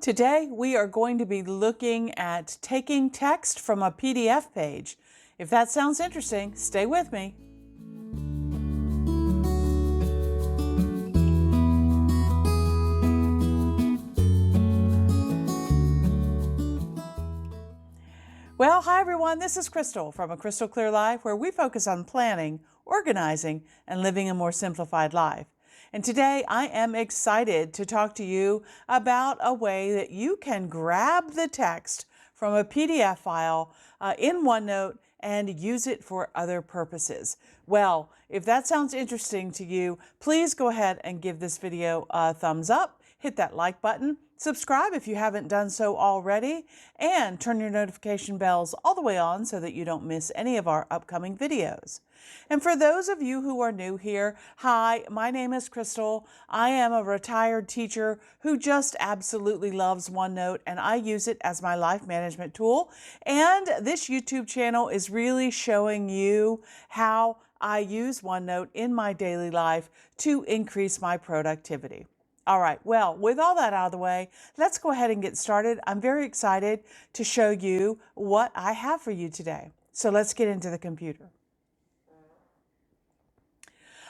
Today, we are going to be looking at taking text from a PDF page. If that sounds interesting, stay with me. Well, hi everyone, this is Crystal from A Crystal Clear Life, where we focus on planning, organizing, and living a more simplified life. And today I am excited to talk to you about a way that you can grab the text from a PDF file in OneNote and use it for other purposes. Well, if that sounds interesting to you, please go ahead and give this video a thumbs up, hit that like button, subscribe if you haven't done so already, and turn your notification bells all the way on so that you don't miss any of our upcoming videos. And for those of you who are new here, hi, my name is Crystal. I am a retired teacher who just absolutely loves OneNote, and I use it as my life management tool. And this YouTube channel is really showing you how I use OneNote in my daily life to increase my productivity. All right, well, with all that out of the way, let's go ahead and get started. I'm very excited to show you what I have for you today. So let's get into the computer.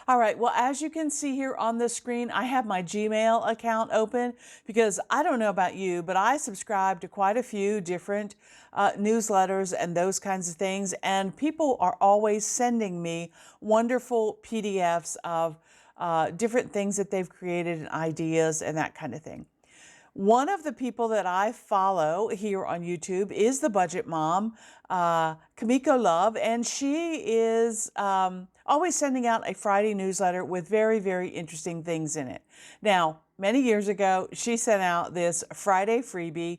All right, well, as you can see here on the screen, I have my Gmail account open because I don't know about you, but I subscribe to quite a few different newsletters and those kinds of things, and people are always sending me wonderful PDFs of different things that they've created and ideas and that kind of thing. One of the people that I follow here on YouTube is the Budget Mom, Kamiko Love, and she is always sending out a Friday newsletter with very, very interesting things in it. Now, many years ago, she sent out this Friday freebie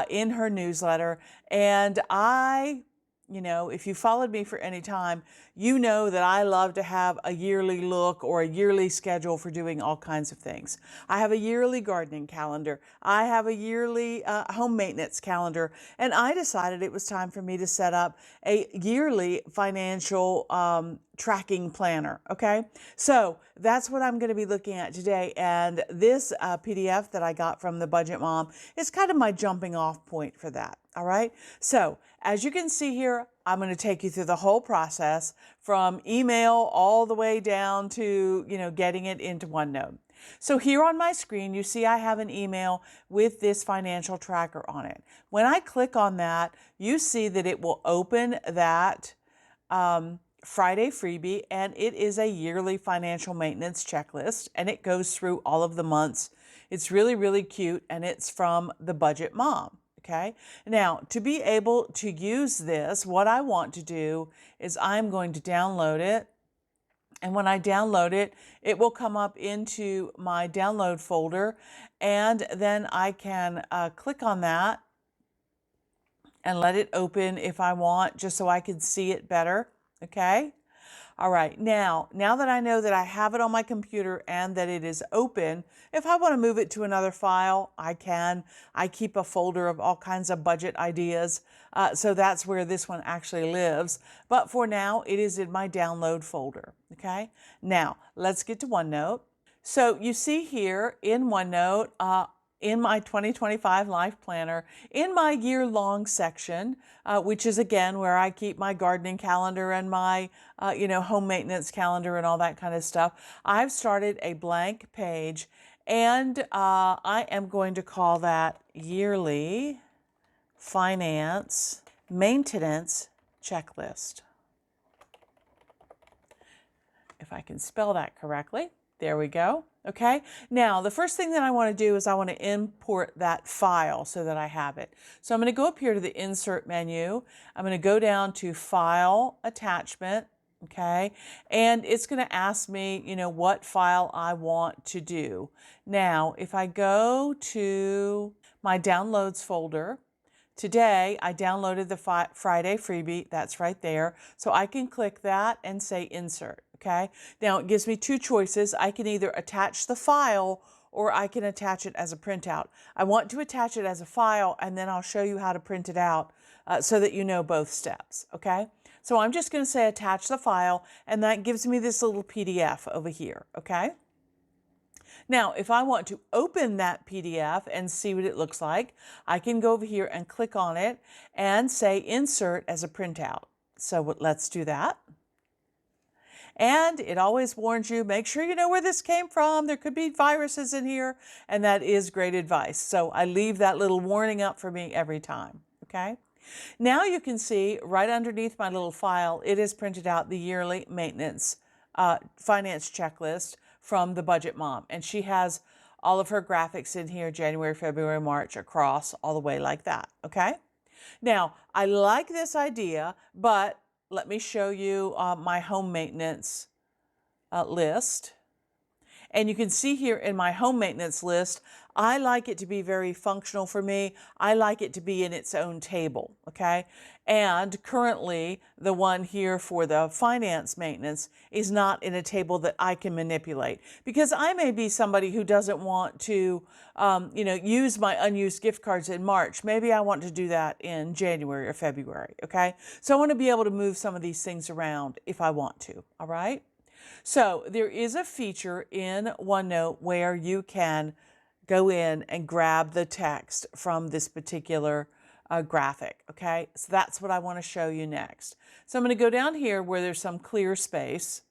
in her newsletter, and if you followed me for any time, you know that I love to have a yearly look or a yearly schedule for doing all kinds of things. I have a yearly gardening calendar. I have a yearly home maintenance calendar. And I decided it was time for me to set up a yearly financial tracking planner, okay? So that's what I'm going to be looking at today. And this PDF that I got from the Budget Mom is kind of my jumping off point for that. All right. So as you can see here, I'm going to take you through the whole process from email all the way down to, getting it into OneNote. So here on my screen, you see I have an email with this financial tracker on it. When I click on that, you see that it will open that Friday freebie, and it is a yearly financial maintenance checklist, and it goes through all of the months. It's really, really cute, and it's from the Budget Mom. Okay, now to be able to use this, what I want to do is I'm going to download it. And when I download it, it will come up into my download folder. And then I can click on that and let it open if I want, just so I can see it better. Okay. All right, now that I know that I have it on my computer and that it is open, if I want to move it to another file, I can. I keep a folder of all kinds of budget ideas, so that's where this one actually lives. But for now, it is in my download folder, okay? Now, let's get to OneNote. So you see here in OneNote, in my 2025 Life Planner, in my year-long section, which is again where I keep my gardening calendar and my home maintenance calendar and all that kind of stuff, I've started a blank page, and I am going to call that Yearly Finance Maintenance Checklist. If I can spell that correctly. There we go. Okay. Now, the first thing that I want to do is I want to import that file so that I have it. So I'm going to go up here to the Insert menu. I'm going to go down to File, Attachment. Okay. And it's going to ask me, what file I want to do. Now, if I go to my Downloads folder, today I downloaded the Friday freebie. That's right there. So I can click that and say Insert. Okay. Now it gives me two choices. I can either attach the file or I can attach it as a printout. I want to attach it as a file, and then I'll show you how to print it out so that you know both steps. Okay. So I'm just going to say attach the file, and that gives me this little PDF over here. Okay. Now, if I want to open that PDF and see what it looks like, I can go over here and click on it and say Insert as a printout. So let's do that. And it always warns you, make sure you know where this came from. There could be viruses in here, and that is great advice. So I leave that little warning up for me every time, okay? Now you can see right underneath my little file, it has printed out the yearly maintenance finance checklist from the Budget Mom. And she has all of her graphics in here, January, February, March, across all the way like that, okay? Now, I like this idea, but let me show you my home maintenance list. And you can see here in my home maintenance list, I like it to be very functional for me. I like it to be in its own table, okay? And currently, the one here for the finance maintenance is not in a table that I can manipulate, because I may be somebody who doesn't want to, use my unused gift cards in March. Maybe I want to do that in January or February, okay? So I want to be able to move some of these things around if I want to, all right? So there is a feature in OneNote where you can go in and grab the text from this particular graphic, okay? So that's what I want to show you next. So I'm going to go down here where there's some clear space,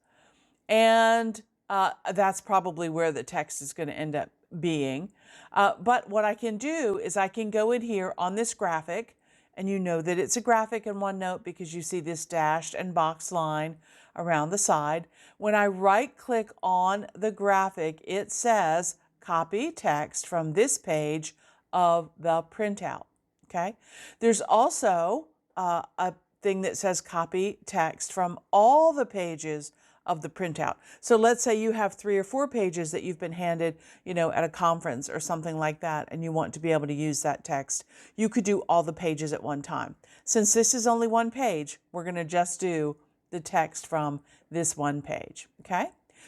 and that's probably where the text is going to end up being. But what I can do is I can go in here on this graphic, and you know that it's a graphic in OneNote because you see this dashed and boxed line around the side. When I right-click on the graphic, it says copy text from this page of the printout, okay? There's also a thing that says copy text from all the pages of the printout. So let's say you have 3 or 4 pages that you've been handed, at a conference or something like that, and you want to be able to use that text. You could do all the pages at one time. Since this is only one page, we're going to just do the text from this one page, okay?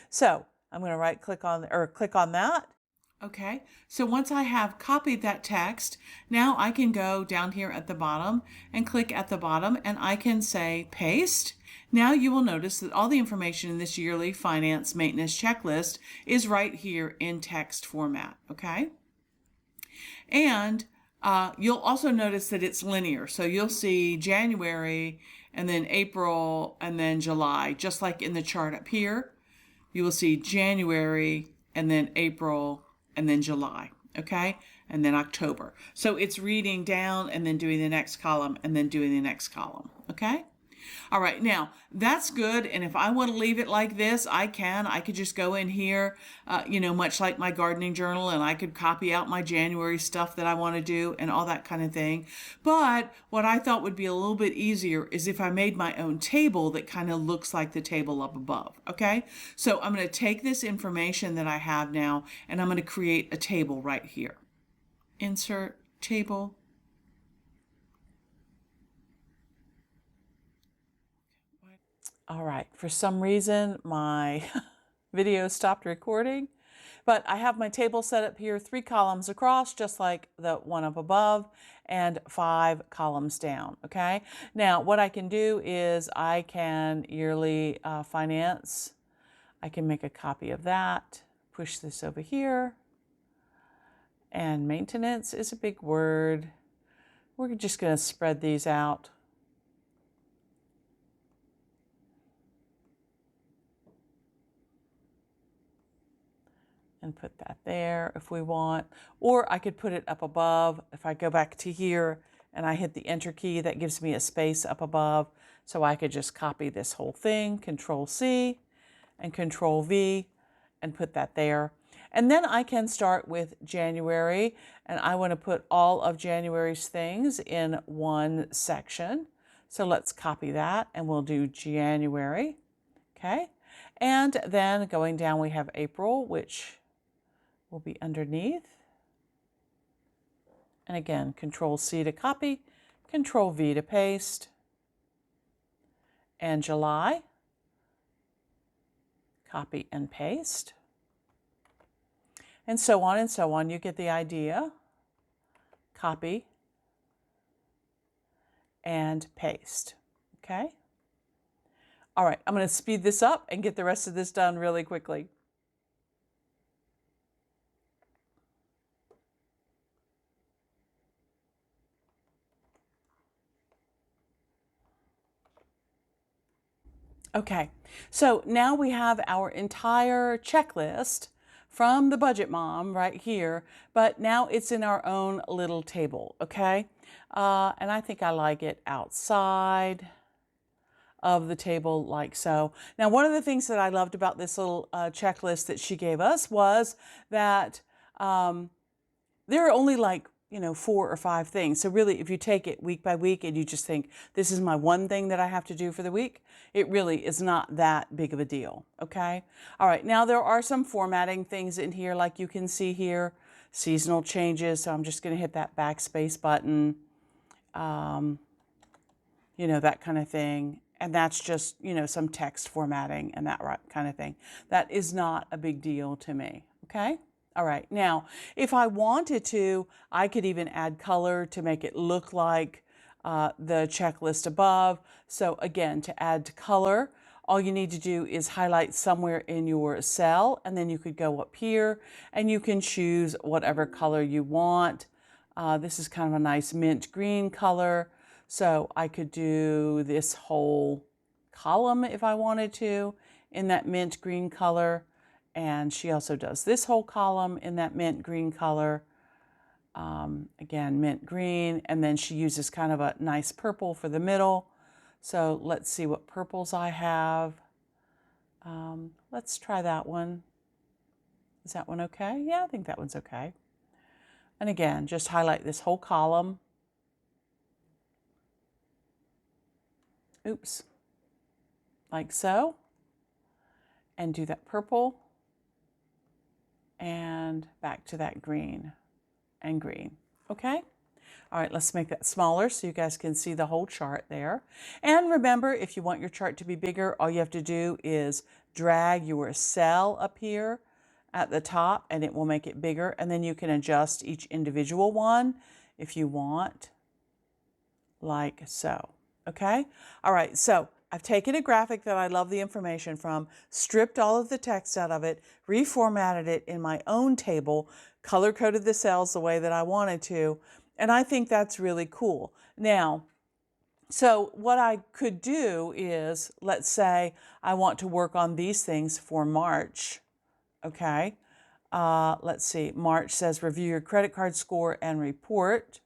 So I'm going to click on that. Okay, so once I have copied that text, now I can go down here at the bottom and click at the bottom, and I can say paste. Now you will notice that all the information in this yearly finance maintenance checklist is right here in text format, okay? And you'll also notice that it's linear. So you'll see January and then April and then July, just like in the chart up here. You will see January and then April and then July, okay? And then October. So it's reading down and then doing the next column and then doing the next column, okay? All right, now that's good. And if I want to leave it like this, I can. I could just go in here, much like my gardening journal, and I could copy out my January stuff that I want to do and all that kind of thing. But what I thought would be a little bit easier is if I made my own table that kind of looks like the table up above, okay? So I'm going to take this information that I have now, and I'm going to create a table right here. Insert table. All right, for some reason my video stopped recording, but I have my table set up here, 3 columns across, just like the one up above, and 5 columns down, okay? Now, what I can do is I can yearly finance. I can make a copy of that, push this over here, and maintenance is a big word. We're just going to spread these out. And put that there if we want, or I could put it up above. If I go back to here and I hit the enter key, that gives me a space up above, so I could just copy this whole thing, Control C and Control V, and put that there. And then I can start with January, and I want to put all of January's things in one section. So let's copy that, and we'll do January, okay? And then going down, we have April, which will be underneath. And again, Control C to copy, Control V to paste. And July, copy and paste. And so on and so on. You get the idea. Copy and paste. Okay? All right, I'm going to speed this up and get the rest of this done really quickly. Okay, so now we have our entire checklist from the Budget Mom right here, but now it's in our own little table, okay? And I think I like it outside of the table like so. Now, one of the things that I loved about this little checklist that she gave us was that there are only like, 4 or 5 things. So really, if you take it week by week and you just think, this is my one thing that I have to do for the week, it really is not that big of a deal, okay? All right, now there are some formatting things in here, like you can see here, seasonal changes. So I'm just gonna hit that backspace button, that kind of thing. And that's just, some text formatting and that kind of thing. That is not a big deal to me, okay? All right, now, if I wanted to, I could even add color to make it look like the checklist above. So again, to add color, all you need to do is highlight somewhere in your cell, and then you could go up here and you can choose whatever color you want. This is kind of a nice mint green color. So I could do this whole column if I wanted to in that mint green color. And she also does this whole column in that mint green color. Again, mint green. And then she uses kind of a nice purple for the middle. So let's see what purples I have. Let's try that one. Is that one okay? Yeah, I think that one's okay. And again, just highlight this whole column. Oops. Like so. And do that purple. And back to that green and green. Okay? All right, let's make that smaller so you guys can see the whole chart there. And remember, if you want your chart to be bigger, all you have to do is drag your cell up here at the top and it will make it bigger. And then you can adjust each individual one if you want, like so. Okay? All right, so I've taken a graphic that I love the information from, stripped all of the text out of it, reformatted it in my own table, color-coded the cells the way that I wanted to, and I think that's really cool. Now, so what I could do is, let's say I want to work on these things for March, okay? Let's see, March says review your credit card score and report.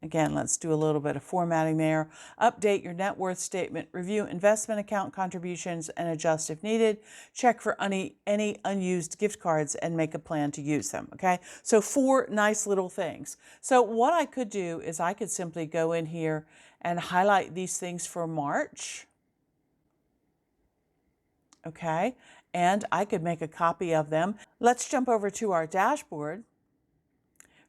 Again, let's do a little bit of formatting there. Update your net worth statement, review investment account contributions and adjust if needed. Check for any unused gift cards and make a plan to use them, okay? So 4 nice little things. So what I could do is I could simply go in here and highlight these things for March, okay? And I could make a copy of them. Let's jump over to our dashboard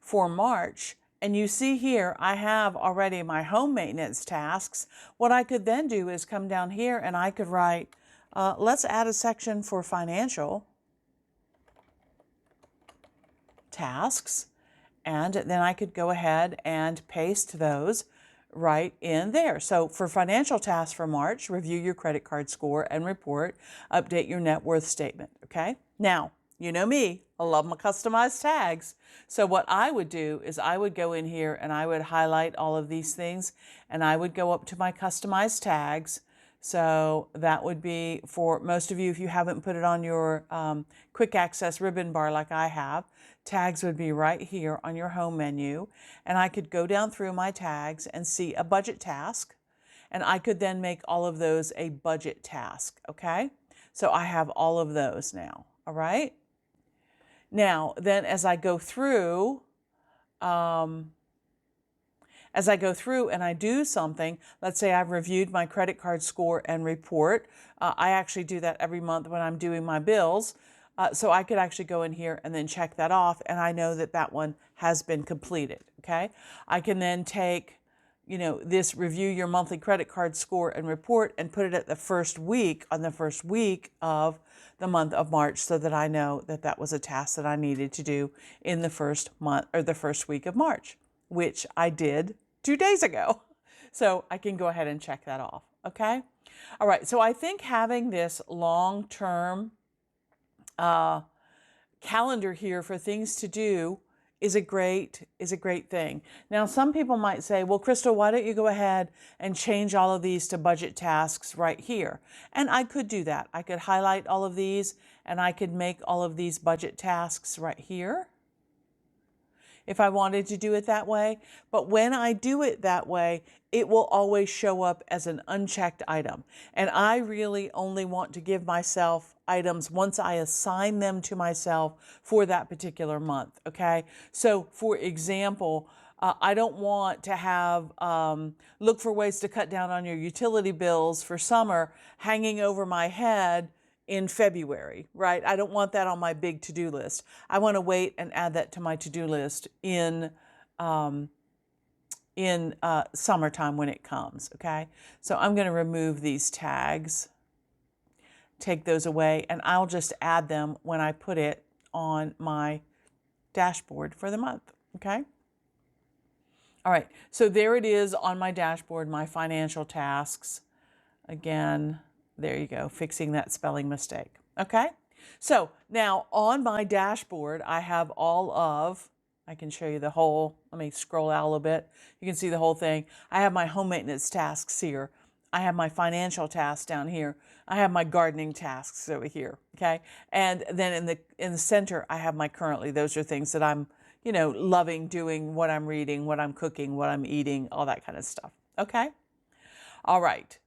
for March. And you see here, I have already my home maintenance tasks. What I could then do is come down here and I could write, let's add a section for financial tasks. And then I could go ahead and paste those right in there. So for financial tasks for March, review your credit card score and report, update your net worth statement, okay? Now, you know me, I love my customized tags. So what I would do is I would go in here and I would highlight all of these things and I would go up to my customized tags. So that would be for most of you, if you haven't put it on your quick access ribbon bar like I have, tags would be right here on your home menu. And I could go down through my tags and see a budget task. And I could then make all of those a budget task, okay? So I have all of those now, all right? Now, then as I go through and I do something, let's say I've reviewed my credit card score and report. I actually do that every month when I'm doing my bills. So I could actually go in here and then check that off, and I know that that one has been completed, okay? I can then take, this review your monthly credit card score and report and put it at the first week, on the first week of the month of March, so that I know that that was a task that I needed to do in the first month or the first week of March, which I did 2 days ago. So I can go ahead and check that off, okay? All right, so I think having this long-term calendar here for things to do is a great thing. Now, some people might say, well, Crystal, why don't you go ahead and change all of these to budget tasks right here? And I could do that. I could highlight all of these and I could make all of these budget tasks right here if I wanted to do it that way. But when I do it that way, it will always show up as an unchecked item. And I really only want to give myself items once I assign them to myself for that particular month, okay? So for example, I don't want to have look for ways to cut down on your utility bills for summer hanging over my head in February, right? I don't want that on my big to-do list. I want to wait and add that to my to-do list in summertime when it comes, okay? So I'm going to remove these tags, take those away, and I'll just add them when I put it on my dashboard for the month, okay? All right, so there it is on my dashboard, my financial tasks. Again, there you go, fixing that spelling mistake, okay? So now on my dashboard, I have all of, I can show you the whole, let me scroll out a little bit. You can see the whole thing. I have my home maintenance tasks here. I have my financial tasks down here. I have my gardening tasks over here, okay? And then in the center, I have my currently. Those are things that I'm, loving doing, what I'm reading, what I'm cooking, what I'm eating, all that kind of stuff, okay? All right.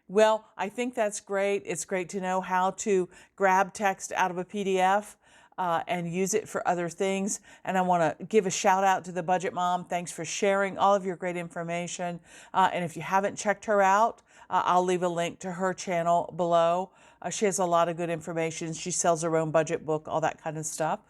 Well, I think that's great. It's great to know how to grab text out of a PDF and use it for other things. And I want to give a shout out to the Budget Mom. Thanks for sharing all of your great information. And if you haven't checked her out, I'll leave a link to her channel below. She has a lot of good information. She sells her own budget book, all that kind of stuff,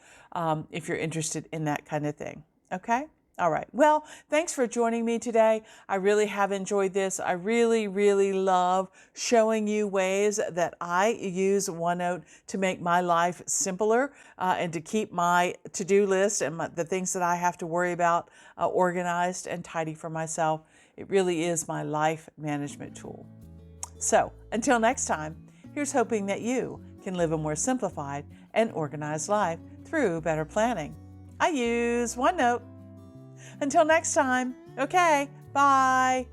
if you're interested in that kind of thing. Okay? All right. Well, thanks for joining me today. I really have enjoyed this. I really, really love showing you ways that I use OneNote to make my life simpler and to keep my to-do list and the things that I have to worry about organized and tidy for myself. It really is my life management tool. So until next time, here's hoping that you can live a more simplified and organized life through better planning. I use OneNote. Until next time, okay, bye.